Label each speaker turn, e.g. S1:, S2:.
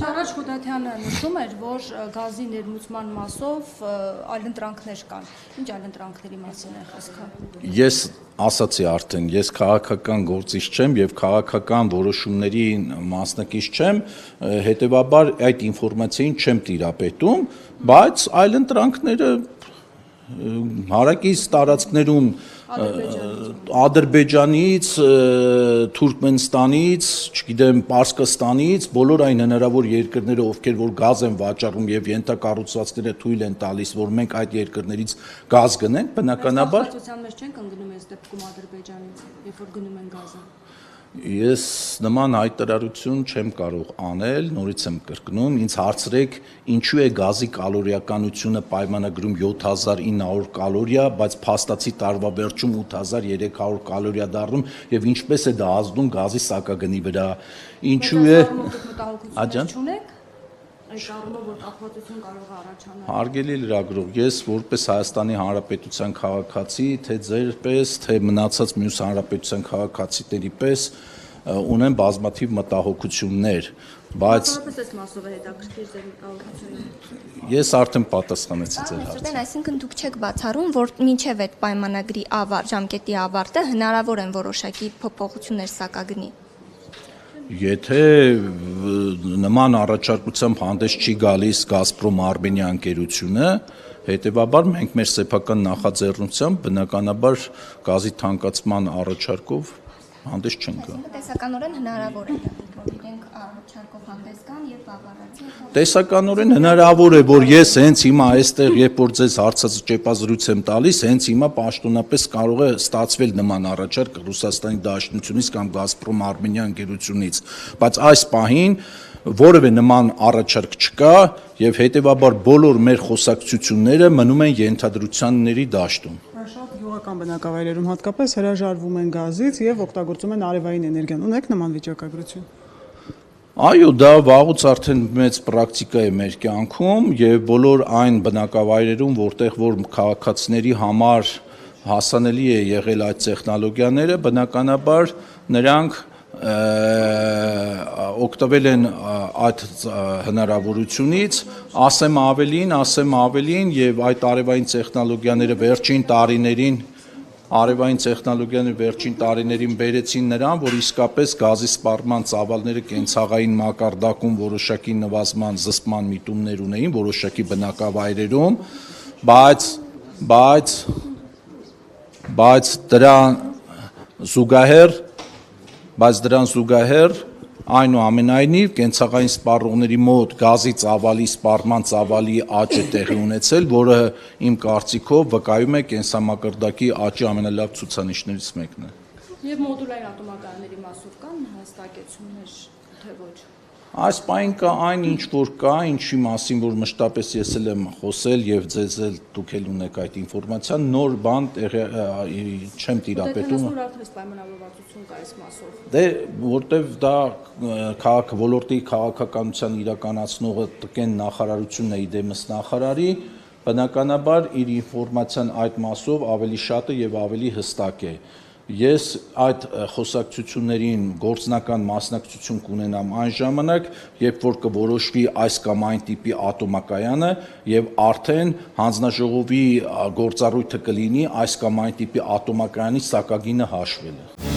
S1: Առաջ Խուդաթյանը նշում էր, որ գազի ներմուծման մասով այլընտրանքներ կան։ Ինչ այլընտրանքների մասին է խոսքը։
S2: Ես ասացի արդեն, ես քաղաքական գործիչ չեմ եւ քաղաքական որոշումների մասնակից չեմ, հետեւաբար այդ ինֆորմացիային չեմ տիրապետում, բայց այլընտրանքները հարակից տարածքներում Ադրբեջանից, Թուրքմենստանից, չգիտեմ, Պարսկստանից, բոլոր այն հնարավոր երկրները, ովքեր որ գազ են վաճառում եւ ենթակառուցվածքները թույլ են տալիս, որ մենք այդ երկրներից գազ գնենք, բնականաբար
S1: Կապակցության մեջ չենք ընկնում այս դեպքում Ադրբեջանից, երբ որ գնում են գազը։
S2: Ես նման հայտարարություն չեմ կարող անել, նորից եմ կրկնում, ինձ հարցրեք, ինչու է գազի կալորիականությունը պայմանագրում 7900 կալորիա, բայց փաստացի տարվա վերջում 8300 կալորիա դառնում եւ ինչպես է դա ազդում գազի սակագնի վրա։ Ինչու է
S1: Չունեք այս առումով որ կապվածություն կարող է առաջանալ։
S2: Հարգելի լրագրող, ես որպես Հայաստանի Հանրապետության քաղաքացի, թե ձեր պես, թե մնացած մյուս հանրապետության քաղաքացիների պես ունեմ բազմաթիվ մտահոգություններ, բայց
S1: այս մասով է հետաքրքիր ձեր մտահոգությունը։
S2: Ես արդեն պատասխանեցի ձեր հարցին։
S3: Այսինքն դուք չեք բացառում, որ մինչև այդ պայմանագրի ժամկետի ավարտը հնարավոր են որոշակի փոփոխություններ սակագնի։
S2: Եթե նման առաջարկությամբ հանդես չի գալիս Գազպրոմ Արմենիա ընկերությունը, հետևաբար մենք մեր սեփական նախաձեռնությամբ բնականաբար գազի թանկացման առաջարկով հանդես չենք գա։
S3: Տեսականորեն հնարավոր է, որ իրենք առաջարկով հանդես գան եւ բավարարեցին։
S2: Տեսականորեն հնարավոր է, որ ես հենց հիմա այստեղ, երբ որ ձեզ հարցած ճեպազրույց եմ տալիս, հենց հիմա պաշտոնապես կարող է ստացվել նման առաջարկ Ռուսաստանի Դաշնությունից կամ Գազպրոմ Արմենիա ընկերությունից, բայց այս պահին որևէ նման առաջարկ չկա եւ հետեւաբար բոլոր մեր խոսակցությունները մնում են ենթադրությունների դաշտում։
S4: Շատ գյուղական բնակավայրերում հատկապես հրաժարվում են գազից եւ օգտագործում են արևային էներգիան։ Ունեք նման վիճակագրություն։
S2: Այո, դա վաղուց արդեն մեծ պրակտիկա է մեր կյանքում եւ բոլոր այն բնակավայրերում, որտեղ որ քաղաքացիների համար հասանելի է եղել այդ տեխնոլոգիաները, բնականաբար նրանք օգտվել են այդ հնարավորությունից, ասեմ ավելին եւ այդ արևային տեխնոլոգիաները վերջին տարիներին բերեցին նրան, որ իսկապես գազի սպառման ծավալները կենցաղային մակարդակում որոշակի նվազման զսպման միտումներ ունեին որոշակի բնակավայրերում, բայց դրան զուգահեռ այնուամենայնիվ կենցաղային սպառողների մոտ գազի ծավալի սպառման ծավալի աճ է տեղի ունեցել, որը իմ կարծիքով վկայում է կենսամակարդակի աճի ամենալավ ցուցանիշներից մեկն է։
S1: Եվ մոդուլային ատոմակայանների մասով կան հստակեցումներ, թե ոչ։
S2: Այս պահին կա այն ինչ որ կա, ինչի մասին որ մշտապես ես էլ եմ խոսել եւ ձեզ էլ դուք էլ ունեք այդ ինֆորմացիան, նոր բան չեմ տիրապետում։
S1: Արդեն պայմանավորվածություն կա այս մասով։
S2: Դե որտեվ դա ոլորտի քաղաքականության իրականացնողը ՏԿ-ն նախարարությունն է իդեմս նախարարի, բնականաբար իր ինֆորմացիան այդ մասով ավելի շատ է եւ ավելի հստակ է։ Ես այդ խոսակցություններին գործնական մասնակցություն կունենամ այն ժամանակ, երբ որ կորոշվի այս կամ այն տիպի ատոմակայանը եւ արդեն հանձնաժողովի գործառույթը կլինի այս կամ այն տիպի ատոմակայանի սակագինը հաշվելը։